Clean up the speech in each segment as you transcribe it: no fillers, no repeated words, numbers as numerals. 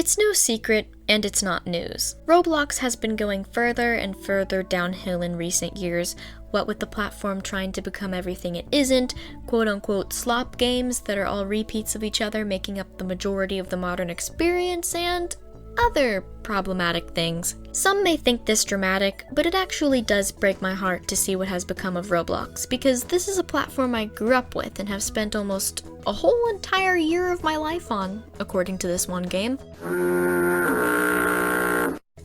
It's no secret, and it's not news. Roblox has been going further and further downhill in recent years, what with the platform trying to become everything it isn't, quote-unquote slop games that are all repeats of each other making up the majority of the modern experience, and other problematic things. Some may think this dramatic, but it actually does break my heart to see what has become of Roblox, because this is a platform I grew up with and have spent almost a whole entire year of my life on, according to this one game.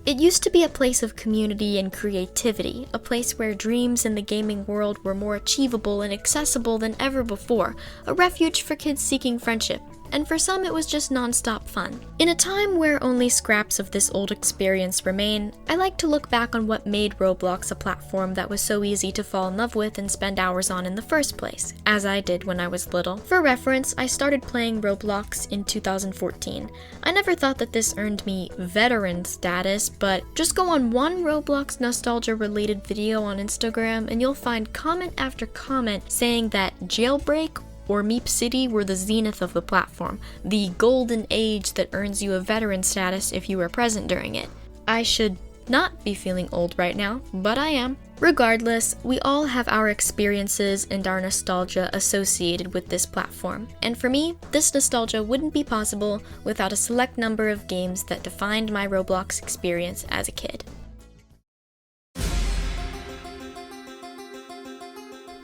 It used to be a place of community and creativity, a place where dreams in the gaming world were more achievable and accessible than ever before, a refuge for kids seeking friendship. And for some it was just non-stop fun. In a time where only scraps of this old experience remain, I like to look back on what made Roblox a platform that was so easy to fall in love with and spend hours on in the first place, as I did when I was little. For reference, I started playing Roblox in 2014. I never thought that this earned me veteran status, but just go on one Roblox nostalgia related video on Instagram and you'll find comment after comment saying that Jailbreak or MeepCity were the zenith of the platform, the golden age that earns you a veteran status if you were present during it. I should not be feeling old right now, but I am. Regardless, we all have our experiences and our nostalgia associated with this platform. And for me, this nostalgia wouldn't be possible without a select number of games that defined my Roblox experience as a kid.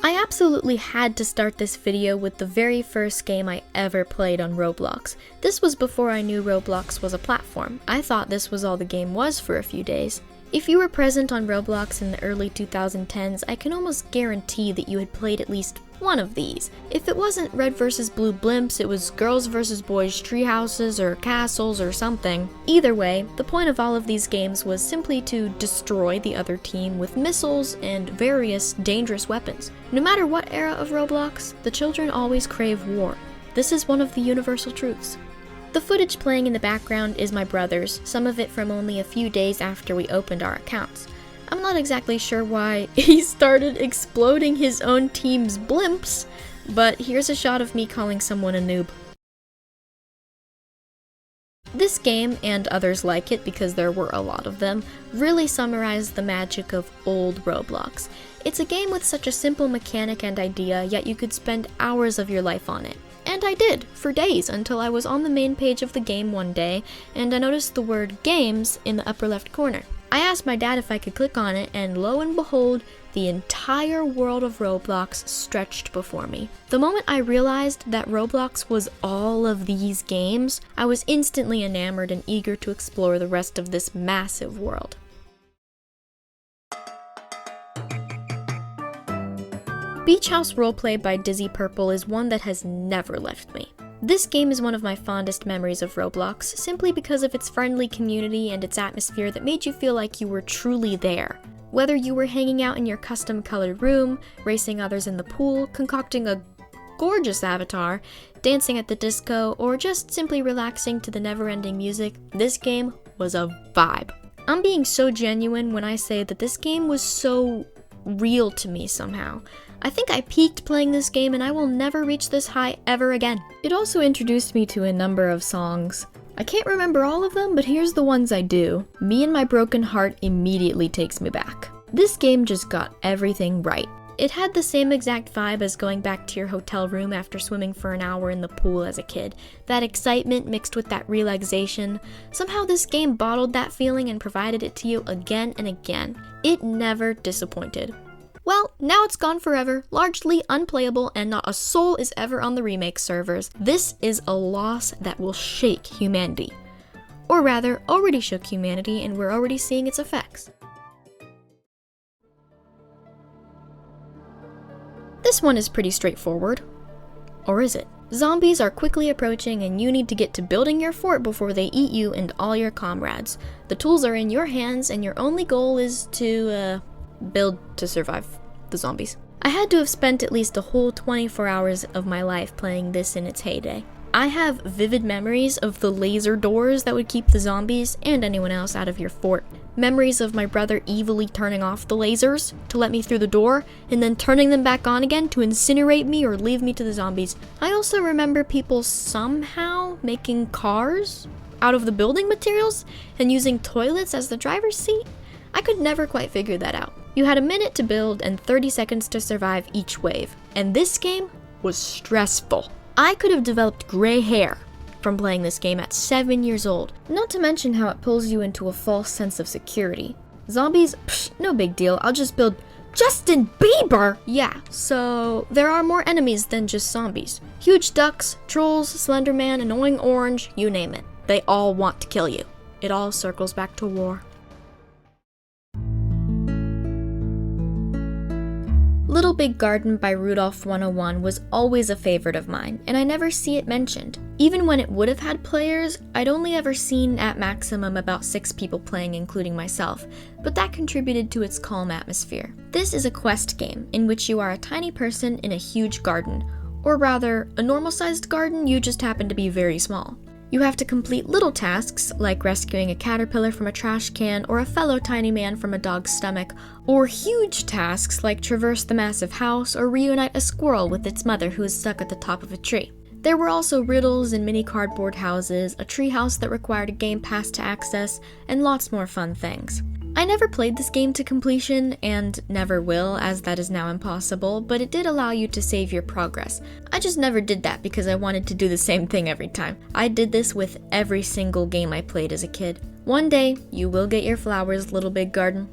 I absolutely had to start this video with the very first game I ever played on Roblox. This was before I knew Roblox was a platform. I thought this was all the game was for a few days. If you were present on Roblox in the early 2010s, I can almost guarantee that you had played at least one of these. If it wasn't red versus blue blimps, it was girls versus boys treehouses or castles or something. Either way, the point of all of these games was simply to destroy the other team with missiles and various dangerous weapons. No matter what era of Roblox, the children always crave war. This is one of the universal truths. The footage playing in the background is my brother's, some of it from only a few days after we opened our accounts. I'm not exactly sure why he started exploding his own team's blimps, but here's a shot of me calling someone a noob. This game, and others like it because there were a lot of them, really summarize the magic of old Roblox. It's a game with such a simple mechanic and idea, yet you could spend hours of your life on it. And I did, for days, until I was on the main page of the game one day, and I noticed the word games in the upper left corner. I asked my dad if I could click on it, and lo and behold, the entire world of Roblox stretched before me. The moment I realized that Roblox was all of these games, I was instantly enamored and eager to explore the rest of this massive world. Beach House Roleplay by Dizzy Purple is one that has never left me. This game is one of my fondest memories of Roblox, simply because of its friendly community and its atmosphere that made you feel like you were truly there. Whether you were hanging out in your custom-colored room, racing others in the pool, concocting a gorgeous avatar, dancing at the disco, or just simply relaxing to the never-ending music, this game was a vibe. I'm being so genuine when I say that this game was so real to me somehow. I think I peaked playing this game and I will never reach this high ever again. It also introduced me to a number of songs. I can't remember all of them, but here's the ones I do. Me and My Broken Heart immediately takes me back. This game just got everything right. It had the same exact vibe as going back to your hotel room after swimming for an hour in the pool as a kid. That excitement mixed with that relaxation. Somehow this game bottled that feeling and provided it to you again and again. It never disappointed. Well, now it's gone forever, largely unplayable, and not a soul is ever on the remake servers. This is a loss that will shake humanity. Or rather, already shook humanity, and we're already seeing its effects. This one is pretty straightforward. Or is it? Zombies are quickly approaching and you need to get to building your fort before they eat you and all your comrades. The tools are in your hands and your only goal is to, build to survive the zombies. I had to have spent at least a whole 24 hours of my life playing this in its heyday. I have vivid memories of the laser doors that would keep the zombies and anyone else out of your fort. Memories of my brother evilly turning off the lasers to let me through the door, and then turning them back on again to incinerate me or leave me to the zombies. I also remember people somehow making cars out of the building materials and using toilets as the driver's seat? I could never quite figure that out. You had a minute to build and 30 seconds to survive each wave, and this game was stressful. I could have developed gray hair from playing this game at 7 years old, not to mention how it pulls you into a false sense of security. Zombies? Psh, no big deal, I'll just build Justin Bieber! Yeah, so there are more enemies than just zombies. Huge ducks, trolls, Slender Man, annoying orange, you name it. They all want to kill you. It all circles back to war. Little Big Garden by Rudolph 101 was always a favorite of mine, and I never see it mentioned. Even when it would have had players, I'd only ever seen at maximum about 6 people playing, including myself, but that contributed to its calm atmosphere. This is a quest game in which you are a tiny person in a huge garden, or rather, a normal-sized garden, you just happen to be very small. You have to complete little tasks, like rescuing a caterpillar from a trash can or a fellow tiny man from a dog's stomach, or huge tasks like traverse the massive house or reunite a squirrel with its mother who is stuck at the top of a tree. There were also riddles and mini cardboard houses, a tree house that required a game pass to access, and lots more fun things. I never played this game to completion, and never will, as that is now impossible, but it did allow you to save your progress. I just never did that because I wanted to do the same thing every time. I did this with every single game I played as a kid. One day, you will get your flowers, Little Big Garden.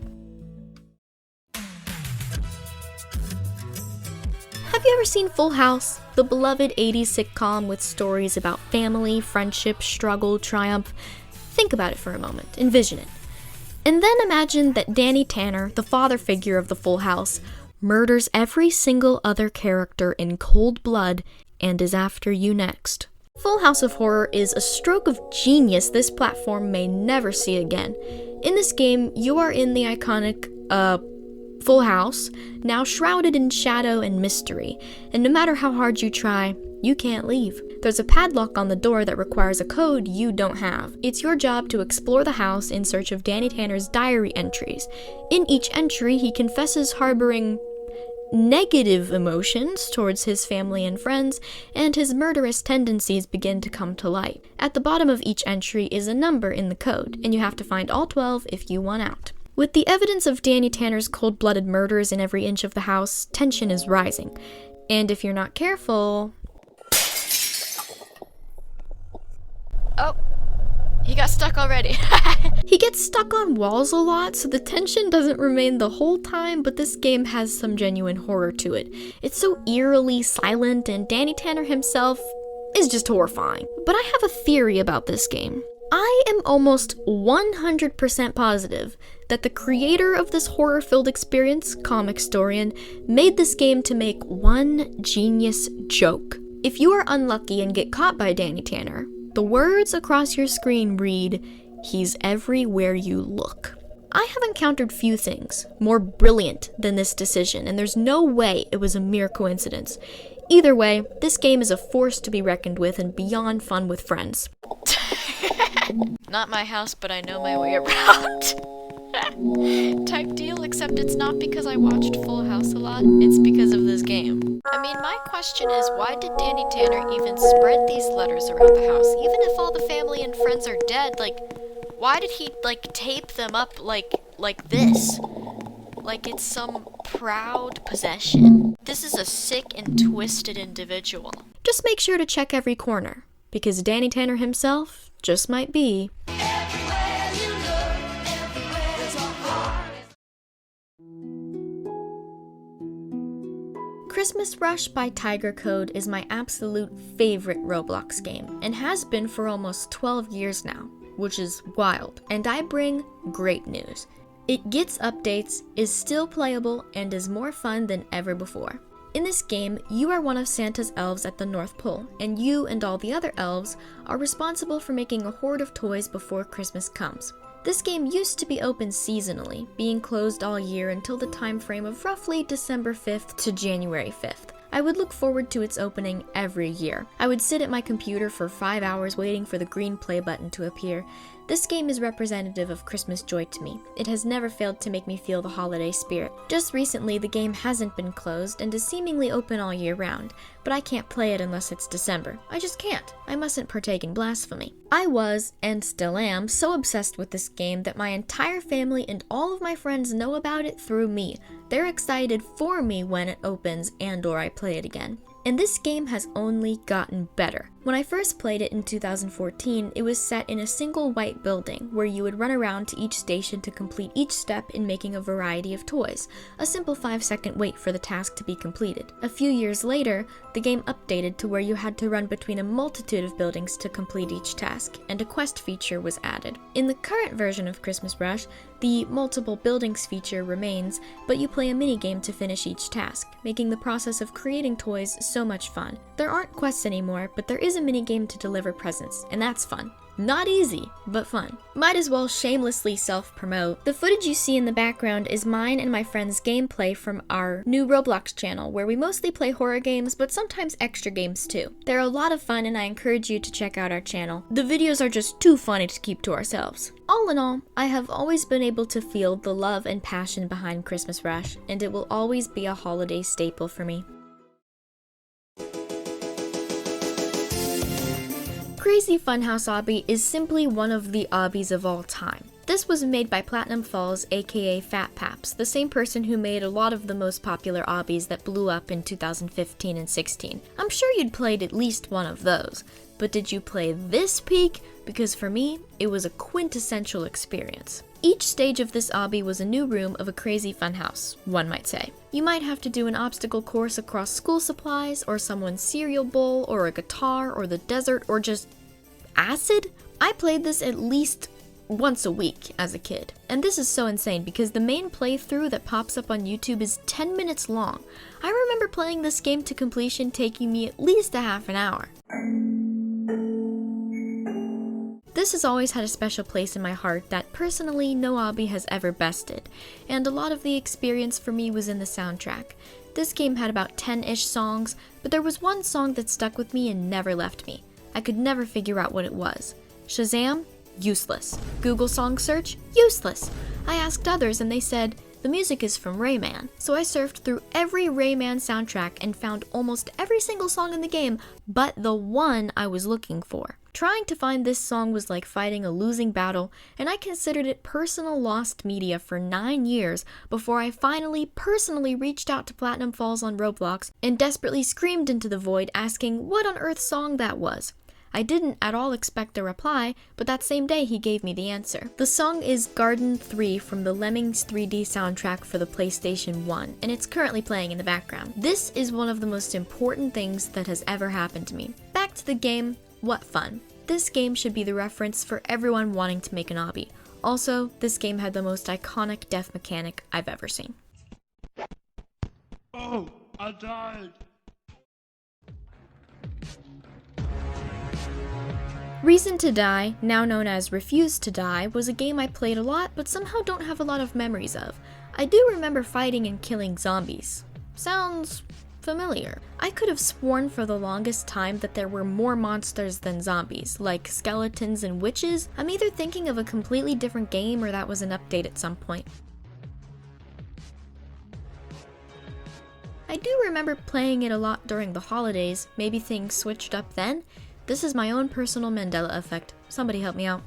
Have you ever seen Full House? The beloved 80s sitcom with stories about family, friendship, struggle, triumph. Think about it for a moment. Envision it. And then imagine that Danny Tanner, the father figure of the Full House, murders every single other character in cold blood and is after you next. Full House of Horror is a stroke of genius this platform may never see again. In this game, you are in the iconic, Full House, now shrouded in shadow and mystery, and no matter how hard you try, you can't leave. There's a padlock on the door that requires a code you don't have. It's your job to explore the house in search of Danny Tanner's diary entries. In each entry, he confesses harboring negative emotions towards his family and friends, and his murderous tendencies begin to come to light. At the bottom of each entry is a number in the code, and you have to find all 12 if you want out. With the evidence of Danny Tanner's cold-blooded murders in every inch of the house, tension is rising. And if you're not careful... Oh, he got stuck already. He gets stuck on walls a lot, so the tension doesn't remain the whole time, but this game has some genuine horror to it. It's so eerily silent, and Danny Tanner himself is just horrifying. But I have a theory about this game. I am almost 100% positive that the creator of this horror-filled experience, Comic Storian, made this game to make one genius joke. If you are unlucky and get caught by Danny Tanner, the words across your screen read, "He's everywhere you look." I have encountered few things more brilliant than this decision, and there's no way it was a mere coincidence. Either way, this game is a force to be reckoned with and beyond fun with friends. Not my house, but I know my way around. Type deal, except it's not because I watched Full House a lot, it's because of this game. I mean, my question is, why did Danny Tanner even spread these letters around the house? Even if all the family and friends are dead, why did he, tape them up like this? Like it's some proud possession. This is a sick and twisted individual. Just make sure to check every corner, because Danny Tanner himself just might be. Christmas Rush by Tiger Code is my absolute favorite Roblox game, and has been for almost 12 years now, which is wild, and I bring great news. It gets updates, is still playable, and is more fun than ever before. In this game, you are one of Santa's elves at the North Pole, and you and all the other elves are responsible for making a hoard of toys before Christmas comes. This game used to be open seasonally, being closed all year until the time frame of roughly December 5th to January 5th. I would look forward to its opening every year. I would sit at my computer for 5 hours waiting for the green play button to appear. This game is representative of Christmas joy to me. It has never failed to make me feel the holiday spirit. Just recently, the game hasn't been closed and is seemingly open all year round, but I can't play it unless it's December. I just can't. I mustn't partake in blasphemy. I was, and still am, so obsessed with this game that my entire family and all of my friends know about it through me. They're excited for me when it opens and/or I play it again. And this game has only gotten better. When I first played it in 2014, it was set in a single white building where you would run around to each station to complete each step in making a variety of toys. A simple 5-second wait for the task to be completed. A few years later, the game updated to where you had to run between a multitude of buildings to complete each task, and a quest feature was added. In the current version of Christmas Rush, the multiple buildings feature remains, but you play a minigame to finish each task, making the process of creating toys so much fun. There aren't quests anymore, but there is a minigame to deliver presents, and that's fun. Not easy, but fun. Might as well shamelessly self-promote. The footage you see in the background is mine and my friend's gameplay from our new Roblox channel, where we mostly play horror games, but sometimes extra games too. They're a lot of fun and I encourage you to check out our channel. The videos are just too funny to keep to ourselves. All in all, I have always been able to feel the love and passion behind Christmas Rush, and it will always be a holiday staple for me. Crazy FunHouse Obby is simply one of the Obbies of all time. This was made by Platinum Falls, aka Fat Paps, the same person who made a lot of the most popular Obbies that blew up in 2015 and 16. I'm sure you'd played at least one of those, but did you play this peak? Because for me, it was a quintessential experience. Each stage of this Obby was a new room of a crazy funhouse, one might say. You might have to do an obstacle course across school supplies, or someone's cereal bowl, or a guitar, or the desert, or just acid? I played this at least once a week as a kid. And this is so insane because the main playthrough that pops up on YouTube is 10 minutes long. I remember playing this game to completion taking me at least a half an hour. This has always had a special place in my heart that personally no Obby has ever bested, and a lot of the experience for me was in the soundtrack. This game had about 10-ish songs, but there was one song that stuck with me and never left me. I could never figure out what it was. Shazam? Useless. Google song search? Useless. I asked others and they said, the music is from Rayman. So I surfed through every Rayman soundtrack and found almost every single song in the game, but the one I was looking for. Trying to find this song was like fighting a losing battle, and I considered it personal lost media for 9 years before I finally personally reached out to Platinum Falls on Roblox and desperately screamed into the void asking what on earth song that was. I didn't at all expect a reply, but that same day he gave me the answer. The song is Garden 3 from the Lemmings 3D soundtrack for the PlayStation 1, and it's currently playing in the background. This is one of the most important things that has ever happened to me. Back to the game, what fun. This game should be the reference for everyone wanting to make an Obby. Also, this game had the most iconic death mechanic I've ever seen. Oh, I died. Reason to Die, now known as Refuse to Die, was a game I played a lot but somehow don't have a lot of memories of. I do remember fighting and killing zombies. Sounds familiar. I could have sworn for the longest time that there were more monsters than zombies, like skeletons and witches. I'm either thinking of a completely different game or that was an update at some point. I do remember playing it a lot during the holidays, maybe things switched up then. This is my own personal Mandela effect. Somebody help me out.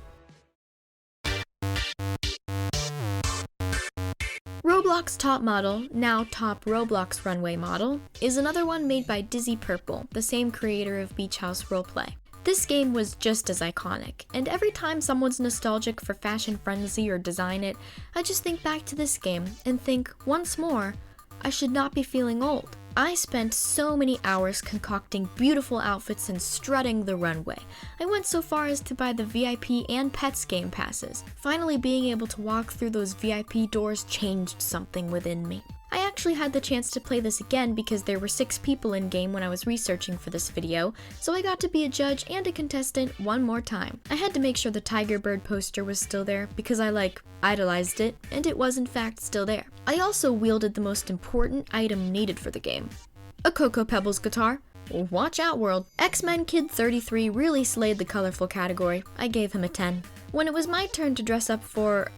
Roblox Top Model, now Top Roblox Runway Model, is another one made by Dizzy Purple, the same creator of Beach House Roleplay. This game was just as iconic, and every time someone's nostalgic for Fashion Frenzy or Design It, I just think back to this game and think, once more, I should not be feeling old. I spent so many hours concocting beautiful outfits and strutting the runway. I went so far as to buy the VIP and Pets game passes. Finally being able to walk through those VIP doors changed something within me. I actually had the chance to play this again because there were 6 people in game when I was researching for this video, so I got to be a judge and a contestant one more time. I had to make sure the Tiger Bird poster was still there because I idolized it, and it was in fact still there. I also wielded the most important item needed for the game. A Cocoa Pebbles guitar. Watch out, world. X-Men Kid 33 really slayed the colorful category. I gave him a 10. When it was my turn to dress up for,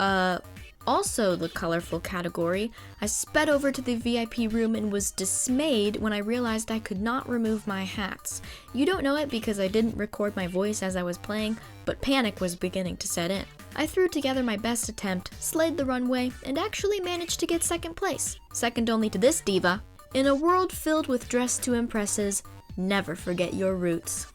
also the colorful category, I sped over to the VIP room and was dismayed when I realized I could not remove my hats. You don't know it because I didn't record my voice as I was playing, but panic was beginning to set in. I threw together my best attempt, slayed the runway, and actually managed to get second place. Second only to this diva. In a world filled with dress to impresses, never forget your roots.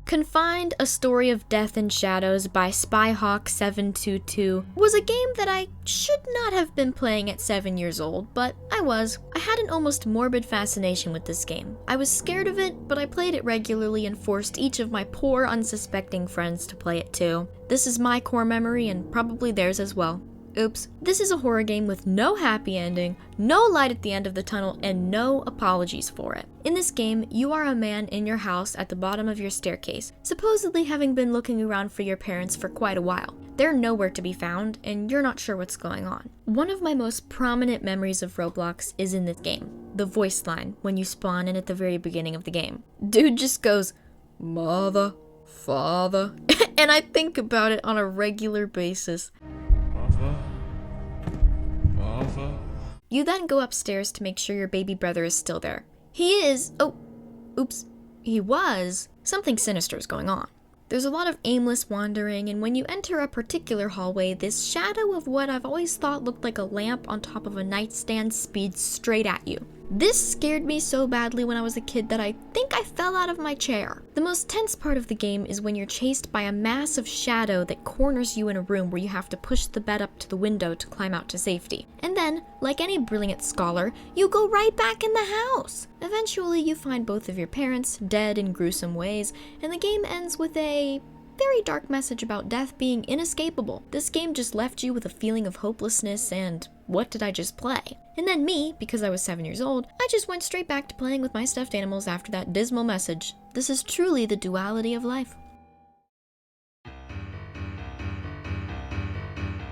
Confined, A Story of Death and Shadows by Spyhawk722 was a game that I should not have been playing at 7 years old, but I was. I had an almost morbid fascination with this game. I was scared of it, but I played it regularly and forced each of my poor, unsuspecting friends to play it too. This is my core memory and probably theirs as well. Oops. This is a horror game with no happy ending, no light at the end of the tunnel, and no apologies for it. In this game, you are a man in your house at the bottom of your staircase, supposedly having been looking around for your parents for quite a while. They're nowhere to be found, and you're not sure what's going on. One of my most prominent memories of Roblox is in this game, the voice line when you spawn in at the very beginning of the game. Dude just goes, "Mother, father," and I think about it on a regular basis. You then go upstairs to make sure your baby brother is still there. He is, he was. Something sinister is going on. There's a lot of aimless wandering, and when you enter a particular hallway, this shadow of what I've always thought looked like a lamp on top of a nightstand speeds straight at you. This scared me so badly when I was a kid that I think I fell out of my chair. The most tense part of the game is when you're chased by a massive shadow that corners you in a room where you have to push the bed up to the window to climb out to safety. And then, like any brilliant scholar, you go right back in the house. Eventually, you find both of your parents dead in gruesome ways, and the game ends with a very dark message about death being inescapable. This game just left you with a feeling of hopelessness and what did I just play? And then me, because I was 7 years old, I just went straight back to playing with my stuffed animals after that dismal message. This is truly the duality of life.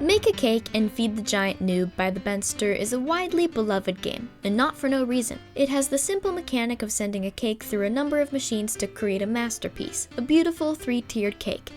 Make a Cake and Feed the Giant Noob by the Benster is a widely beloved game, and not for no reason. It has the simple mechanic of sending a cake through a number of machines to create a masterpiece, a beautiful 3-tiered cake.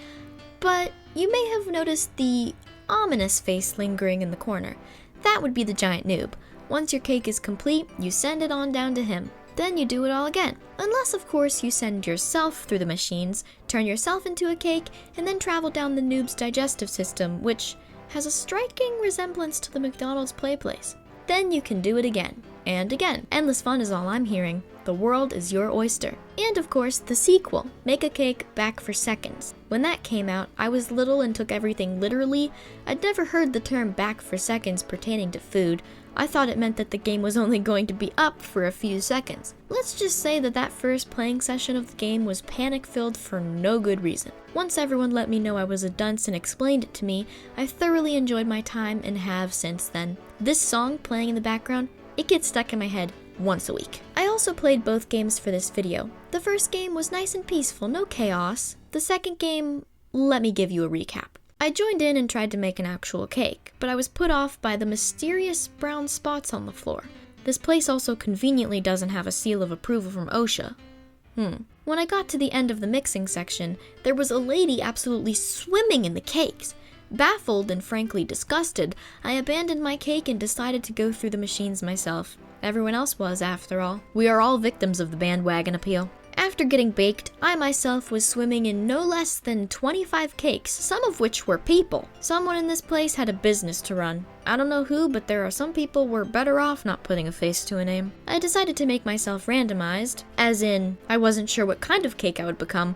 But you may have noticed the ominous face lingering in the corner. That would be the giant noob. Once your cake is complete, you send it on down to him. Then you do it all again. Unless, of course, you send yourself through the machines, turn yourself into a cake, and then travel down the noob's digestive system, which has a striking resemblance to the McDonald's play place. Then you can do it again, and again. Endless fun is all I'm hearing. The world is your oyster. And of course, the sequel, Make a Cake, Back for Seconds. When that came out, I was little and took everything literally. I'd never heard the term back for seconds pertaining to food. I thought it meant that the game was only going to be up for a few seconds. Let's just say that that first playing session of the game was panic-filled for no good reason. Once everyone let me know I was a dunce and explained it to me, I thoroughly enjoyed my time and have since then. This song playing in the background, it gets stuck in my head once a week. I also played both games for this video. The first game was nice and peaceful, no chaos. The second game, let me give you a recap. I joined in and tried to make an actual cake, but I was put off by the mysterious brown spots on the floor. This place also conveniently doesn't have a seal of approval from OSHA. When I got to the end of the mixing section, there was a lady absolutely swimming in the cakes. Baffled and frankly disgusted, I abandoned my cake and decided to go through the machines myself. Everyone else was, after all. We are all victims of the bandwagon appeal. After getting baked, I myself was swimming in no less than 25 cakes, some of which were people. Someone in this place had a business to run. I don't know who, but there are some people who were better off not putting a face to a name. I decided to make myself randomized, as in, I wasn't sure what kind of cake I would become,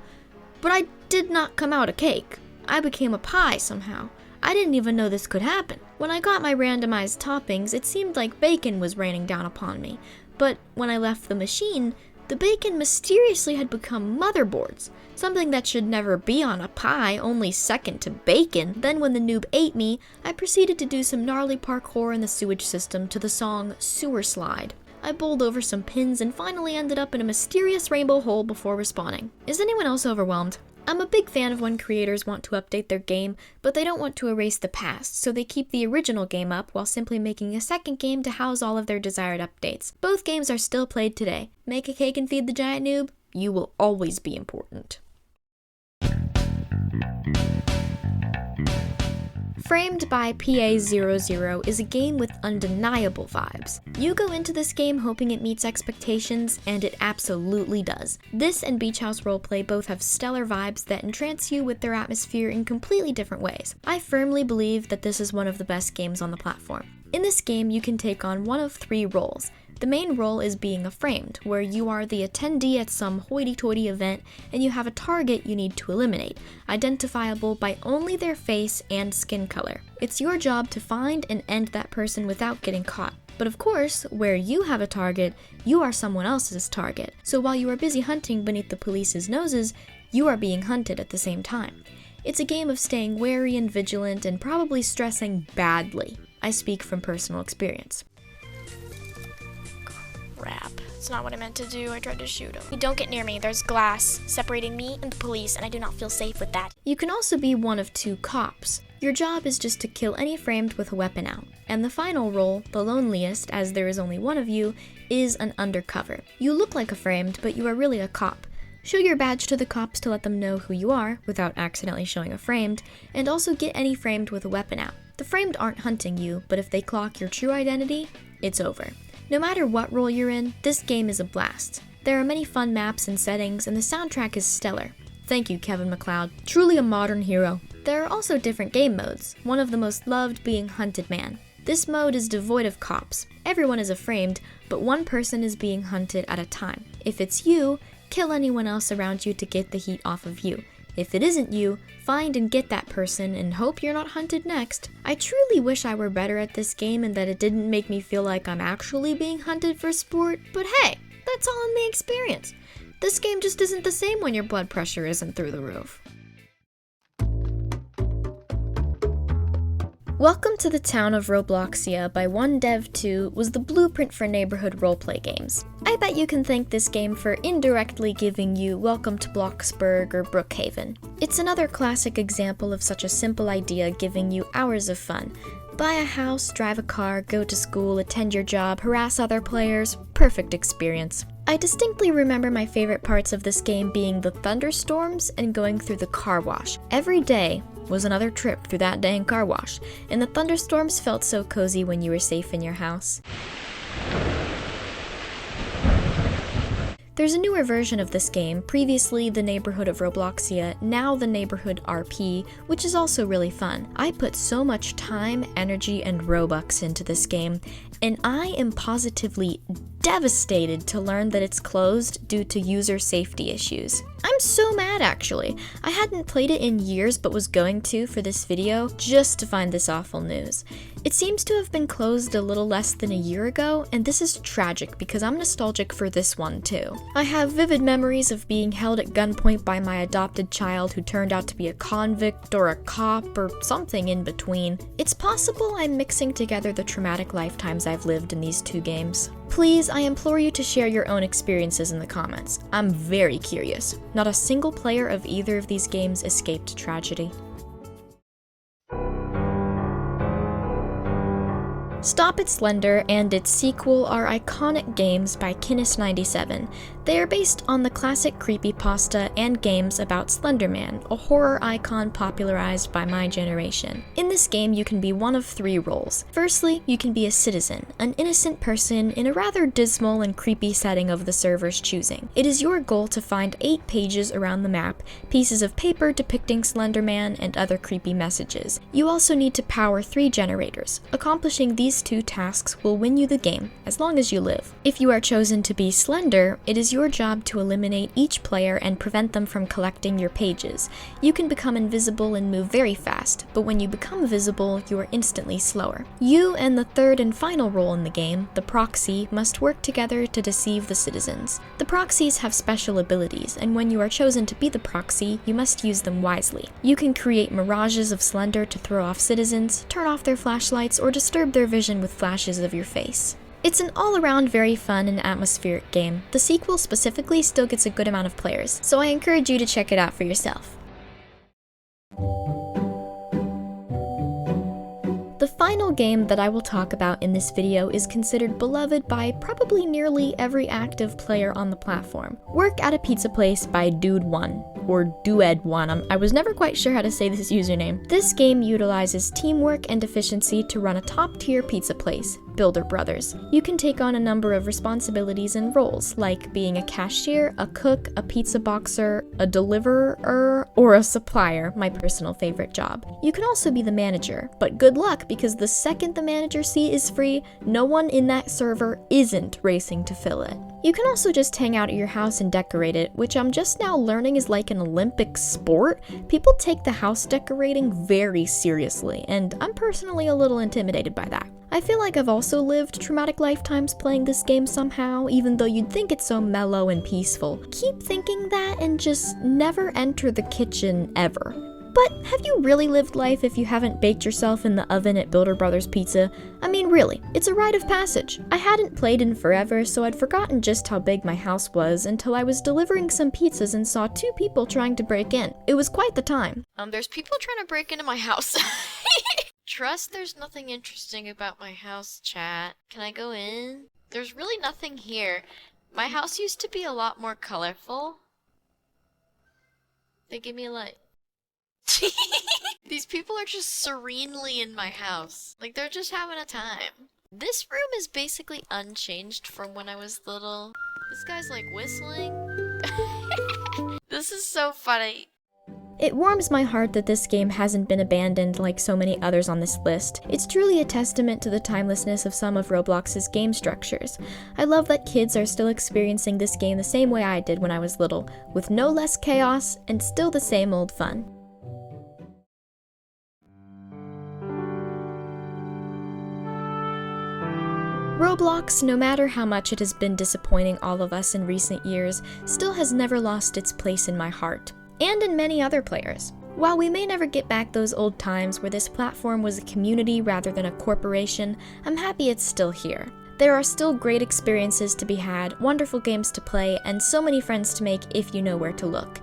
but I did not come out a cake. I became a pie somehow. I didn't even know this could happen. When I got my randomized toppings, it seemed like bacon was raining down upon me, but when I left the machine, the bacon mysteriously had become motherboards, something that should never be on a pie, only second to bacon. Then when the noob ate me, I proceeded to do some gnarly parkour in the sewage system to the song Sewer Slide. I bowled over some pins and finally ended up in a mysterious rainbow hole before respawning. Is anyone else overwhelmed? I'm a big fan of when creators want to update their game, but they don't want to erase the past, so they keep the original game up while simply making a second game to house all of their desired updates. Both games are still played today. Make a Cake and Feed the Giant Noob, you will always be important. Framed by PA00 is a game with undeniable vibes. You go into this game hoping it meets expectations, and it absolutely does. This and Beach House Roleplay both have stellar vibes that entrance you with their atmosphere in completely different ways. I firmly believe that this is one of the best games on the platform. In this game, you can take on one of 3 roles. The main role is being a framed, where you are the attendee at some hoity-toity event and you have a target you need to eliminate, identifiable by only their face and skin color. It's your job to find and end that person without getting caught. But of course, where you have a target, you are someone else's target. So while you are busy hunting beneath the police's noses, you are being hunted at the same time. It's a game of staying wary and vigilant and probably stressing badly. I speak from personal experience. Crap. It's not what I meant to do. I tried to shoot him. Don't get near me. There's glass separating me and the police, and I do not feel safe with that. You can also be one of 2 cops. Your job is just to kill any framed with a weapon out. And the final role, the loneliest, as there is only one of you, is an undercover. You look like a framed, but you are really a cop. Show your badge to the cops to let them know who you are, without accidentally showing a framed, and also get any framed with a weapon out. The framed aren't hunting you, but if they clock your true identity, it's over. No matter what role you're in, this game is a blast. There are many fun maps and settings, and the soundtrack is stellar. Thank you, Kevin MacLeod. Truly a modern hero. There are also different game modes, one of the most loved being Hunted Man. This mode is devoid of cops. Everyone is a framed, but one person is being hunted at a time. If it's you, kill anyone else around you to get the heat off of you. If it isn't you, find and get that person and hope you're not hunted next. I truly wish I were better at this game and that it didn't make me feel like I'm actually being hunted for sport, but hey, that's all in the experience. This game just isn't the same when your blood pressure isn't through the roof. Welcome to the Town of Robloxia by OneDev2 was the blueprint for neighborhood roleplay games. I bet you can thank this game for indirectly giving you Welcome to Bloxburg or Brookhaven. It's another classic example of such a simple idea giving you hours of fun. Buy a house, drive a car, go to school, attend your job, harass other players. Perfect experience. I distinctly remember my favorite parts of this game being the thunderstorms and going through the car wash. Every day was another trip through that dang car wash, and the thunderstorms felt so cozy when you were safe in your house. There's a newer version of this game, previously the Neighborhood of Robloxia, now the Neighborhood RP, which is also really fun. I put so much time, energy, and Robux into this game, and I am positively devastated to learn that it's closed due to user safety issues. I'm so mad actually. I hadn't played it in years but was going to for this video just to find this awful news. It seems to have been closed a little less than a year ago, and this is tragic because I'm nostalgic for this one too. I have vivid memories of being held at gunpoint by my adopted child who turned out to be a convict or a cop or something in between. It's possible I'm mixing together the traumatic lifetimes I've lived in these 2 games. Please, I implore you to share your own experiences in the comments. I'm very curious. Not a single player of either of these games escaped tragedy. Stop It Slender and its sequel are iconic games by Kinnis97. They are based on the classic creepypasta and games about Slender Man, a horror icon popularized by my generation. In this game, you can be one of 3 roles. Firstly, you can be a citizen, an innocent person in a rather dismal and creepy setting of the server's choosing. It is your goal to find 8 pages around the map, pieces of paper depicting Slender Man, and other creepy messages. You also need to power 3 generators. Accomplishing these 2 tasks will win you the game, as long as you live. If you are chosen to be Slender, it is your job to eliminate each player and prevent them from collecting your pages. You can become invisible and move very fast, but when you become visible, you are instantly slower. You and the 3rd and final role in the game, the proxy, must work together to deceive the citizens. The proxies have special abilities, and when you are chosen to be the proxy, you must use them wisely. You can create mirages of Slender to throw off citizens, turn off their flashlights, or disturb their vision with flashes of your face. It's an all-around very fun and atmospheric game. The sequel specifically still gets a good amount of players, so I encourage you to check it out for yourself. The final game that I will talk about in this video is considered beloved by probably nearly every active player on the platform. Work at a Pizza Place by Dude1, or Dued1. I was never quite sure how to say this username. This game utilizes teamwork and efficiency to run a top-tier pizza place, Builder Brothers. You can take on a number of responsibilities and roles, like being a cashier, a cook, a pizza boxer, a deliverer, or a supplier, my personal favorite job. You can also be the manager, but good luck because the second the manager seat is free, no one in that server isn't racing to fill it. You can also just hang out at your house and decorate it, which I'm just now learning is like an Olympic sport. People take the house decorating very seriously, and I'm personally a little intimidated by that. I feel like I've also lived traumatic lifetimes playing this game somehow, even though you'd think it's so mellow and peaceful. Keep thinking that and just never enter the kitchen ever. But have you really lived life if you haven't baked yourself in the oven at Builder Brothers Pizza? I mean, really, it's a rite of passage. I hadn't played in forever, so I'd forgotten just how big my house was until I was delivering some pizzas and saw 2 people trying to break in. It was quite the time. There's people trying to break into my house. Trust there's nothing interesting about my house, chat. Can I go in? There's really nothing here. My house used to be a lot more colorful. They give me a light. These people are just serenely in my house. Like, they're just having a time. This room is basically unchanged from when I was little. This guy's like whistling. This is so funny. It warms my heart that this game hasn't been abandoned like so many others on this list. It's truly a testament to the timelessness of some of Roblox's game structures. I love that kids are still experiencing this game the same way I did when I was little, with no less chaos and still the same old fun. Roblox, no matter how much it has been disappointing all of us in recent years, still has never lost its place in my heart, and in many other players. While we may never get back those old times where this platform was a community rather than a corporation, I'm happy it's still here. There are still great experiences to be had, wonderful games to play, and so many friends to make if you know where to look.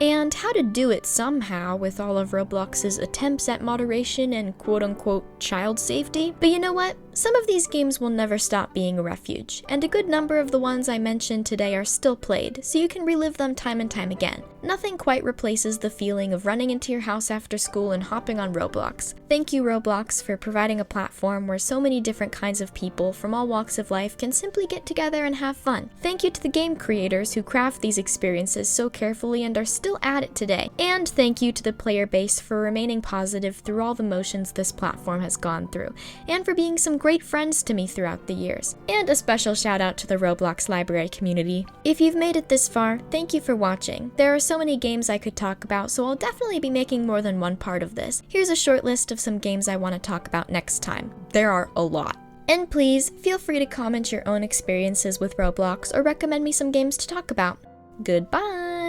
And how to do it somehow with all of Roblox's attempts at moderation and quote-unquote child safety. But you know what? Some of these games will never stop being a refuge, and a good number of the ones I mentioned today are still played, so you can relive them time and time again. Nothing quite replaces the feeling of running into your house after school and hopping on Roblox. Thank you, Roblox, for providing a platform where so many different kinds of people from all walks of life can simply get together and have fun. Thank you to the game creators who craft these experiences so carefully and are still at it today. And thank you to the player base for remaining positive through all the motions this platform has gone through, and for being some great friends to me throughout the years. And a special shout out to the Roblox library community. If you've made it this far, thank you for watching. There are so many games I could talk about, so I'll definitely be making more than one part of this. Here's a short list of some games I want to talk about next time. There are a lot. And please, feel free to comment your own experiences with Roblox or recommend me some games to talk about. Goodbye!